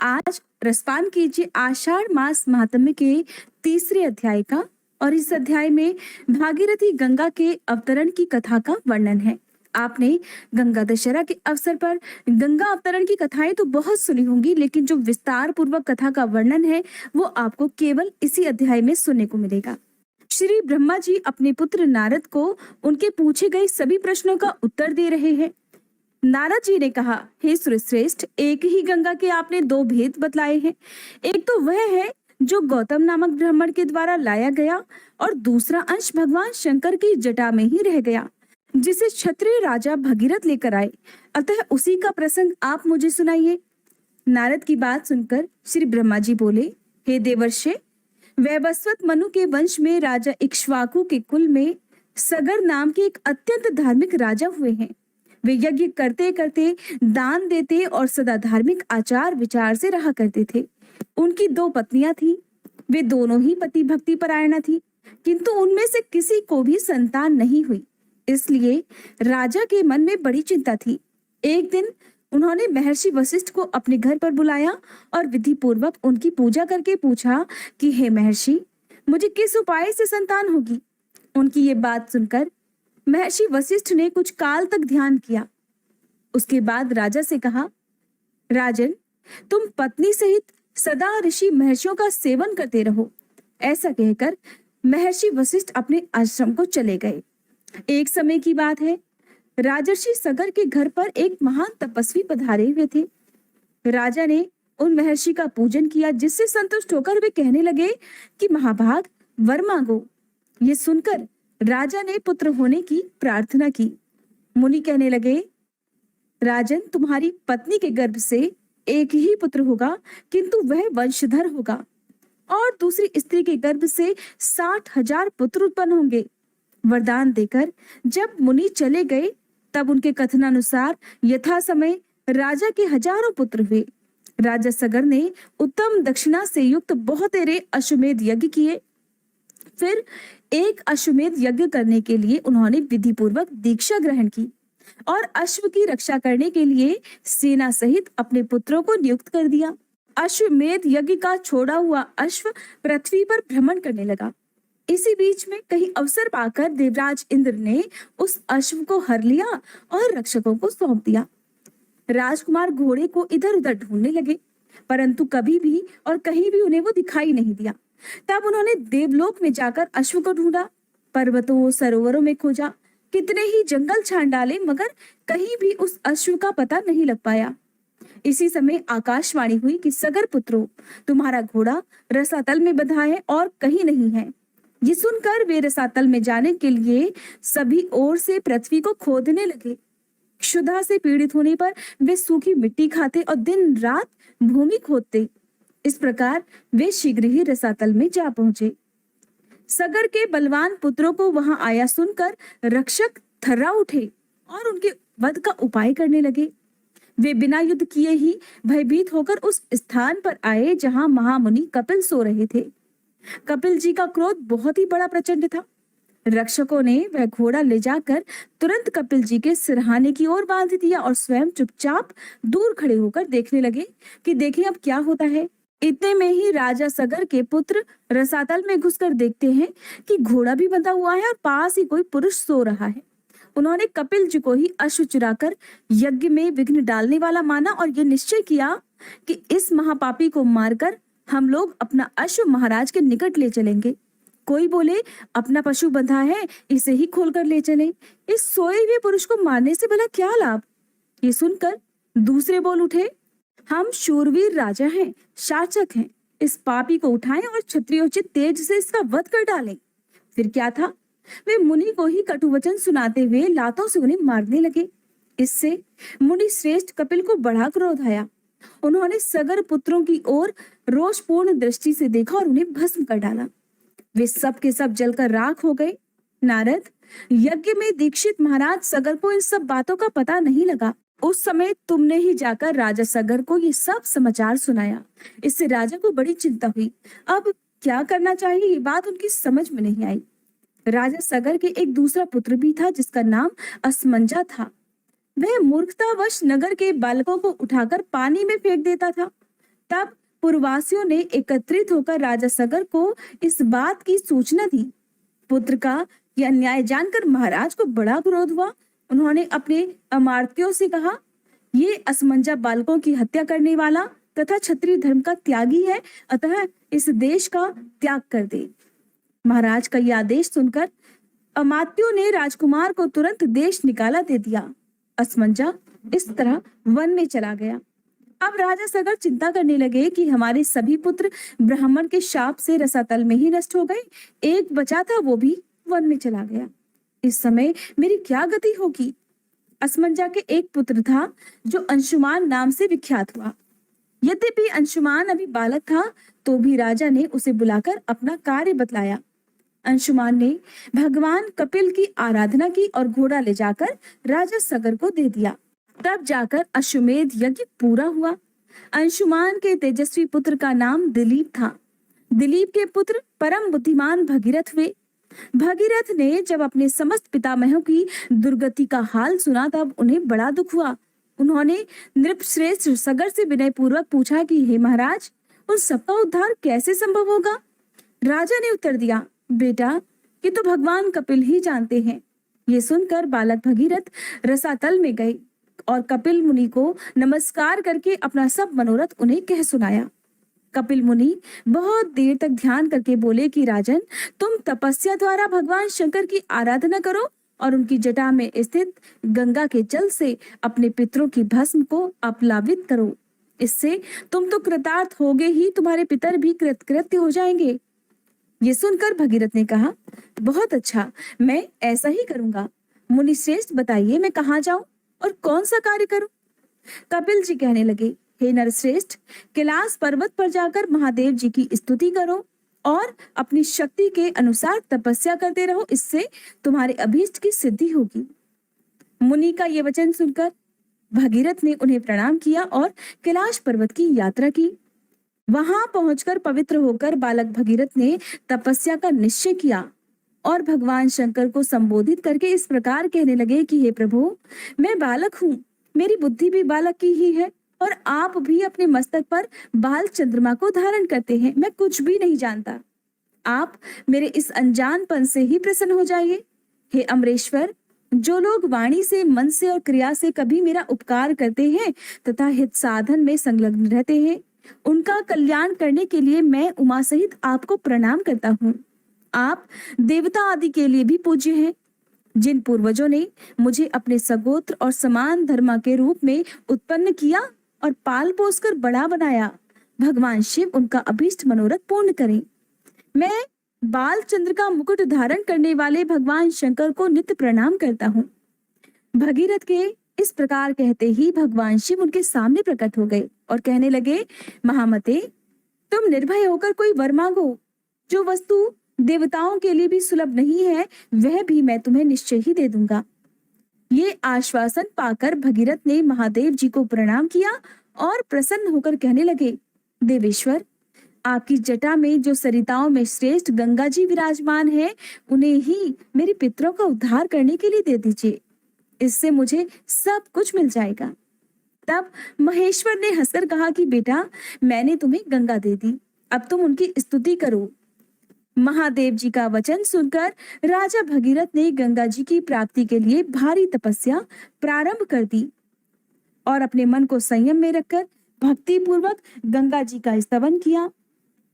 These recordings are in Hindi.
आज रसपान कीजिए आषाढ़ मास महात्म्य के तीसरे अध्याय का। और इस अध्याय में भागीरथी गंगा के अवतरण की कथा का वर्णन है। आपने गंगा दशहरा के अवसर पर गंगा अवतरण की कथाएं तो बहुत सुनी होंगी, लेकिन जो विस्तार पूर्वक कथा का वर्णन है वो आपको केवल इसी अध्याय में सुनने को मिलेगा। श्री ब्रह्मा जी अपने पुत्र नारद को उनके पूछे गए सभी प्रश्नों का उत्तर दे रहे हैं। नारद जी ने कहा, हे सूर्यश्रेष्ठ, एक ही गंगा के आपने दो भेद बतलाए हैं। एक तो वह है जो गौतम नामक ब्राह्मण के द्वारा लाया गया, और दूसरा अंश भगवान शंकर की जटा में ही रह गया, जिसे क्षत्रिय राजा भगीरथ लेकर आए। अतः उसी का प्रसंग आप मुझे सुनाइए। नारद की बात सुनकर श्री ब्रह्मा जी बोले, हे देवर्षे, वैवस्वत मनु के वंश में राजा इक्ष्वाकु के कुल में सगर नाम के एक अत्यंत धार्मिक राजा हुए हैं। वे यज्ञ करते करते, दान देते और सदा धार्मिक आचार विचार से रहा करते थे। उनकी दो पत्नियां थी। वे दोनों ही पति भक्ति परायणा थी, किंतु उनमें से किसी को भी संतान नहीं हुई। इसलिए राजा के मन में बड़ी चिंता थी। एक दिन उन्होंने महर्षि वशिष्ठ को अपने घर पर बुलाया और विधि पूर्वक उनकी पूजा करके पूछा कि हे महर्षि, मुझे किस उपाय से संतान होगी। उनकी ये बात सुनकर महर्षि वशिष्ठ ने कुछ काल तक ध्यान किया। उसके बाद राजा से कहा, राजन, तुम पत्नी सहित सदा ऋषि महर्षियों का सेवन करते रहो। ऐसा कहकर महर्षि वशिष्ठ अपने आश्रम को चले गए। एक समय की बात है, राजर्षि सगर के घर पर एक महान तपस्वी पधारे हुए थे। राजा ने उन महर्षि का पूजन किया, जिससे संतुष्ट होकर वे कहने लगे कि महाभाग, वर मांगो। ये सुनकर राजा ने पुत्र होने की प्रार्थना की। मुनि कहने लगे, राजन, तुम्हारी पत्नी के गर्भ से एक ही पुत्र होगा, किंतु वह वंशधर होगा, और दूसरी स्त्री के गर्भ से 60,000 पुत्र उत्पन्न होंगे। वरदान देकर जब मुनि चले गए, तब उनके कथनानुसार यथा समय राजा के हजारों पुत्र हुए। राजा सगर ने उत्तम दक्षिणा से युक्त बहुतेरे अश्वमेध यज्ञ किए। फिर एक अश्वमेध यज्ञ करने के लिए उन्होंने विधि पूर्वक दीक्षा ग्रहण की और अश्व की रक्षा करने के लिए सेना सहित अपने पुत्रों को नियुक्त कर दिया। अश्वमेध यज्ञ का छोड़ा हुआ अश्व पृथ्वी पर भ्रमण करने लगा। इसी बीच में कहीं अवसर पाकर देवराज इंद्र ने उस अश्व को हर लिया और रक्षकों को सौंप दिया। राजकुमार घोड़े को इधर उधर ढूंढने लगे, परंतु कभी भी और कहीं भी उन्हें वो दिखाई नहीं दिया। तब उन्होंने देवलोक में जाकर अश्व को ढूंढा, पर्वतों सरोवरों में खोजा, कितने ही जंगल छान डाले, मगर कहीं भी उस अश्व का पता नहीं लग पाया। इसी समय आकाशवाणी हुई कि सगर पुत्रो, तुम्हारा घोड़ा रसातल में बंधा है और कहीं नहीं है। ये सुनकर वे रसातल में जाने के लिए सभी ओर से पृथ्वी को खोदने लगे। क्षुधा से पीड़ित होने पर वे सूखी मिट्टी खाते और दिन रात भूमि खोदते। इस प्रकार वे शीघ्र ही रसातल में जा पहुंचे। सगर के बलवान पुत्रों को वहां आया सुनकर रक्षक थर्रा उठे और उनके वध का उपाय करने लगे। वे बिना युद्ध किए ही भयभीत होकर उस स्थान पर आए जहां महामुनि कपिल सो रहे थे। कपिल जी का क्रोध बहुत ही बड़ा प्रचंड था। रक्षकों ने वह घोड़ा ले जाकर तुरंत कपिल जी के सिरहाने की ओर बांध दिया और स्वयं चुपचाप दूर खड़े होकर देखने लगे कि देखें अब क्या होता है। इतने में ही राजा सगर के पुत्र रसातल में घुसकर देखते हैं कि घोड़ा भी बंधा हुआ है और पास ही कोई पुरुष सो रहा है। उन्होंने कपिल जी को ही अश्व चुराकर यज्ञ में विघ्न डालने वाला माना और ये निश्चय किया कि इस महापापी को मारकर हम लोग अपना अश्व महाराज के निकट ले चलेंगे। कोई बोले, अपना पशु बंधा है, इसे ही खोलकर ले चलें। इस सोए हुए पुरुष को मारने से भला क्या लाभ। ये सुनकर दूसरे बोल उठे, हम शूरवीर राजा हैं, शासक हैं, इस पापी को उठाएं और क्षत्रियोचित तेज से इसका वध कर डालें। फिर क्या था, वे मुनि को ही कटुवचन सुनाते हुए लातों से उन्हें मारने लगे। इससे मुनि श्रेष्ठ कपिल को बड़ा क्रोध आया। उन्होंने सगर पुत्रों की ओर रोषपूर्ण दृष्टि से देखा और उन्हें भस्म कर डाला। वे सब के सब जलकर राख हो गए। नारद, यज्ञ में दीक्षित महाराज सगर को इन सब बातों का पता नहीं लगा। उस समय तुमने ही जाकर राजा सगर को ये सब समाचार सुनाया। इससे राजा को बड़ी चिंता हुई। अब क्या करना चाहिए ये बात उनकी समझ में नहीं आई। राजा सगर के एक दूसरा पुत्र भी था, जिसका नाम असमंजा था। वह मूर्खतावश नगर के बालकों को उठाकर पानी में फेंक देता था। तब पुरवासियों ने एकत्रित होकर राजा सगर को इस बात की सूचना दी। पुत्र का यह अन्याय जानकर महाराज को बड़ा क्रोध हुआ। उन्होंने अपने अमात्यों से कहा, ये असमंजा बालकों की हत्या करने वाला तथा क्षत्रिय धर्म का त्यागी है, अतः इस देश का त्याग कर दे। महाराज का यह आदेश सुनकर अमात्यों ने राजकुमार को तुरंत देश निकाला दे दिया। असमंजा इस तरह वन में चला गया। अब राजा सगर चिंता करने लगे कि हमारे सभी पुत्र ब्राह्मण के शाप से रसातल में ही नष्ट हो गए, एक बचा था वो भी वन में चला गया। इस समय मेरी क्या गति होगी। असमंजा के एक पुत्र था जो अंशुमान नाम से विख्यात हुआ। यद्यपि अंशुमान अभी बालक था तो भी राजा ने उसे बुलाकर अपना कार्य बतलाया। अंशुमान ने भगवान कपिल की आराधना की और घोड़ा ले जाकर राजा सगर को दे दिया। तब जाकर अश्वमेध यज्ञ पूरा हुआ। अंशुमान के तेजस्वी पुत्र का नाम दिलीप था। दिलीप के पुत्र परम बुद्धिमान भगीरथ हुए। भगीरथ ने जब अपने समस्त पितामहों की दुर्गति का हाल सुना तब उन्हें बड़ा दुख हुआ। उन्होंने नृपश्रेष्ठ सगर से विनय पूर्वक पूछा कि हे महाराज, उन सबका उद्धार कैसे संभव होगा। राजा ने उत्तर दिया, बेटा, ये तो भगवान कपिल ही जानते हैं। ये सुनकर बालक भगीरथ रसातल में गए और कपिल मुनि को नमस्कार करके अपना सब मनोरथ उन्हें कह सुनाया। कपिल मुनि बहुत देर तक ध्यान करके बोले कि राजन, तुम तपस्या द्वारा भगवान शंकर की आराधना करो और उनकी जटा में स्थित गंगा के जल से अपने पितरों की भस्म को अपलावित करो। इससे तुम तो कृतार्थ होगे ही, तुम्हारे पितर भी कृतकृत्य हो जाएंगे। ये सुनकर भगीरथ ने कहा, बहुत अच्छा, मैं ऐसा ही करूंगा। मुनि श्रेष्ठ, बताइए मैं कहाँ जाऊं और कौन सा कार्य करूं। कपिल जी कहने लगे, हे नरश्रेष्ठ, कैलाश पर्वत पर जाकर महादेव जी की स्तुति करो और अपनी शक्ति के अनुसार तपस्या करते रहो, इससे तुम्हारे अभीष्ट की सिद्धि होगी। मुनि का ये वचन सुनकर भगीरथ ने उन्हें प्रणाम किया और कैलाश पर्वत की यात्रा की। वहां पहुंचकर पवित्र होकर बालक भगीरथ ने तपस्या का निश्चय किया और भगवान शंकर को संबोधित करके इस प्रकार कहने लगे कि हे प्रभु, मैं बालक हूँ, मेरी बुद्धि भी बालक की ही है और आप भी अपने मस्तक पर बाल चंद्रमा को धारण करते हैं। मैं कुछ भी नहीं जानता, आप मेरे इस अनजानपन से ही प्रसन्न हो जाइए। हे अमरेश्वर, जो लोग वाणी से, मन से और क्रिया से कभी मेरा उपकार करते हैं तथा हित साधन में संलग्न रहते हैं, उनका कल्याण करने के लिए मैं उमा सहित आपको प्रणाम करता हूँ। आप देवता आदि के लिए भी पूज्य हैं। जिन पूर्वजों ने मुझे अपने सगोत्र और समान धर्मा के रूप में उत्पन्न किया और पाल पोस कर बड़ा बनाया, भगवान शिव उनका अभीष्ट मनोरथ पूर्ण करें। मैं बाल चंद्र का मुकुट धारण करने वाले भगवान शंकर को नित्य प्रणाम करता हूँ। भगीरथ के इस प्रकार कहते ही भगवान शिव उनके सामने प्रकट हो गए और कहने लगे, महामते, तुम निर्भय होकर कोई वर मांगो। जो वस्तु देवताओं के लिए भी सुलभ नहीं है, वह भी मैं तुम्हें निश्चय ही दे दूंगा। ये आश्वासन पाकर भगीरथ ने महादेव जी को प्रणाम किया और प्रसन्न होकर कहने लगे, देवेश्वर, आपकी जटा में जो सरिताओं में श्रेष्ठ गंगा जी विराजमान है, उन्हें ही मेरे पितरों का उद्धार करने के लिए दे दीजिए। इससे मुझे सब कुछ मिल जाएगा। तब महेश्वर ने हंसकर कहा कि बेटा, मैंने तुम्हें गंगा दे दी, अब तुम उनकी स्तुति करो। महादेव जी का वचन सुनकर राजा भगीरथ ने गंगा जी की प्राप्ति के लिए भारी तपस्या प्रारंभ कर दी और अपने मन को संयम में रखकर भक्ति पूर्वक गंगा जी का स्तवन किया।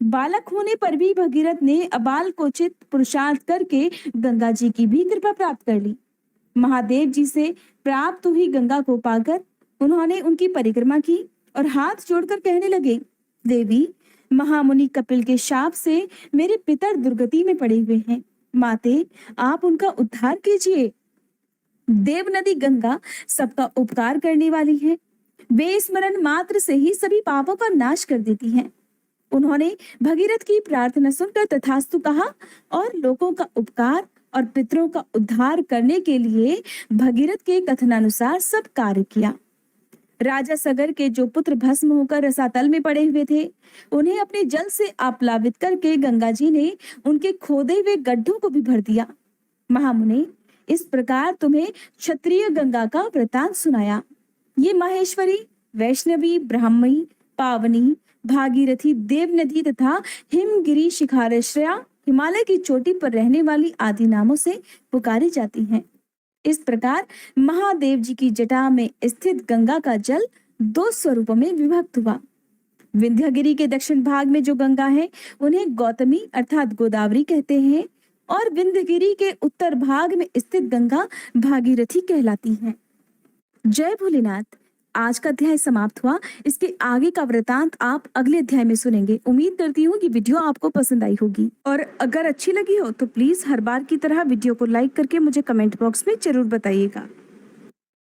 बालक होने पर भी भगीरथ ने अबाल कोचित पुरुषार्थ करके गंगा जी की भी कृपा प्राप्त कर ली। महादेव जी से प्राप्त हुई गंगा को पाकर उन्होंने उनकी परिक्रमा की और हाथ जोड़कर कहने लगे, देवी, महामुनि कपिल के शाप से मेरे पितर दुर्गति में पड़े हुए हैं। माते, आप उनका उद्धार कीजिए। देव नदी गंगा सबका उपकार करने वाली है। वे स्मरण मात्र से ही सभी पापों का नाश कर देती हैं। उन्होंने भगीरथ की प्रार्थना सुनकर तथास्तु कहा और लोगों का उपकार और पितरों का उद्धार करने के लिए भगीरथ के कथनानुसार सब कार्य किया। राजा सगर के जो पुत्र भस्म होकर रसातल में पड़े हुए थे, उन्हें अपने जल से आप्लावित करके गंगा जी ने उनके खोदे हुए गड्ढों को भी भर दिया। महामुने, इस प्रकार तुम्हें क्षत्रिय गंगा का वृतांत सुनाया। ये माहेश्वरी, वैष्णवी, ब्राह्मणी, पावनी, भागीरथी देव नदी तथा हिमगिरी शिखारश्रया हिमालय की चोटी पर रहने वाली आदि नामों से पुकारी जाती हैं। इस प्रकार महादेव जी की जटा में स्थित गंगा का जल दो स्वरूपों में विभक्त हुआ। विंध्यगिरी के दक्षिण भाग में जो गंगा है उन्हें गौतमी अर्थात गोदावरी कहते हैं और विंध्यगिरी के उत्तर भाग में स्थित गंगा भागीरथी कहलाती है। जय भोलेनाथ। आज का अध्याय समाप्त हुआ। इसके आगे का वृतांत आप अगले अध्याय में सुनेंगे। उम्मीद करती हूँ कि वीडियो आपको पसंद आई होगी और अगर अच्छी लगी हो तो प्लीज हर बार की तरह वीडियो को लाइक करके मुझे कमेंट बॉक्स में जरूर बताइएगा।